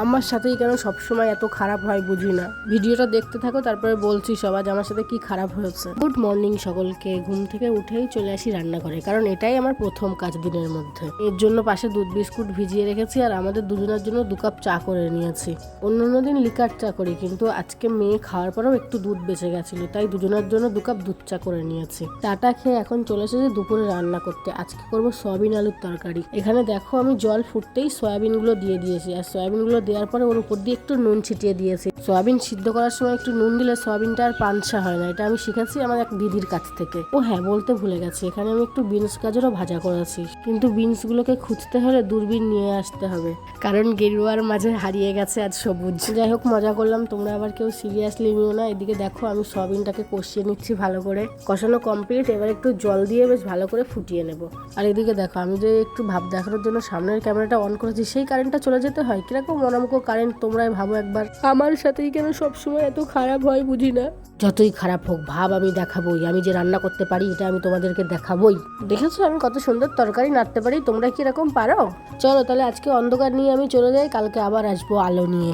আমার সাথেই কেন সবসময় এত খারাপ হয় বুঝি না। ভিডিওটা দেখতে থাকো, তারপরে বলছি সবাই আমার সাথে কি খারাপ হয়েছে। গুড মর্নিং সকলকে। ঘুম থেকে উঠেই চলে আসি রান্নাঘরে, কারণ এটাই আমার প্রথম কাজ দিনের মধ্যে। এর জন্য পাশে দুধ বিস্কুট ভিজিয়ে রেখেছি, আর আমাদের দুজনের জন্য 2 কাপ চা করে নিয়েছি। অন্য দিন লিকার চা করি, কিন্তু আজকে মেয়ে খাওয়ার পরেও একটু দুধ বেঁচে গেছিল, তাই দুজনের জন্য 2 কাপ দুধ চা করে নিয়েছি। চাটা খেয়ে এখন চলে এসেছি দুপুরে রান্না করতে। আজকে করবো সয়াবিন আলুর তরকারি। এখানে দেখো আমি জল ফুটতেই সয়াবিন গুলো দিয়ে দিয়েছি, আর সয়াবিন গুলো দেওয়ার পরে ওর উপর দিয়ে একটু নুন ছিটিয়ে দিয়েছি। সয়াবিন সিদ্ধ করার সময় একটু নুন দিলে সয়াবিনটা আর পানসা হয় না। এটা আমি শিখেছি আমার এক দিদির কাছ থেকে। ও হ্যাঁ, বলতে ভুলে গেছি, এখানে আমি একটু বিনস গাজরও ভাজা করেছি, কিন্তু বিনস গুলোকে খুঁজতে হলে দূরবীন নিয়ে আসতে হবে, কারণ গেরুয়ার মাঝে হারিয়ে গেছে আজ সবুজ। যাই হোক, মজা করলাম, তোমরা আবার কেউ সিরিয়াসলি নিও না। এদিকে দেখো আমি সয়াবিনটাকে কষিয়ে নিচ্ছি ভালো করে। কষানো কমপ্লিট, এবার একটু জল দিয়ে বেশ ভালো করে ফুটিয়ে নেব। আর এদিকে দেখো আমি যে একটু ভাব দেখানোর জন্য সামনের ক্যামেরাটা অন করেছি, সেই কারেন্টটা চলে যেতে হয়। কিরকম অনামকো কারেন্ট, তোমরাই ভাবো একবার। আমার সাথেই কেন সবসময় এত খারাপ হয় বুঝি না। যতই খারাপ হোক ভাব আমি দেখাবোই, আমি যে রান্না করতে পারি এটা আমি তোমাদেরকে দেখাবোই। দেখেছো আমি কত সুন্দর তরকারি নাড়তে পারি, তোমরা কি এরকম পারো? চলো তাহলে আজকে অন্ধকার নিয়ে আমি চলে যাই, কালকে আবার আসবো আলো নিয়ে।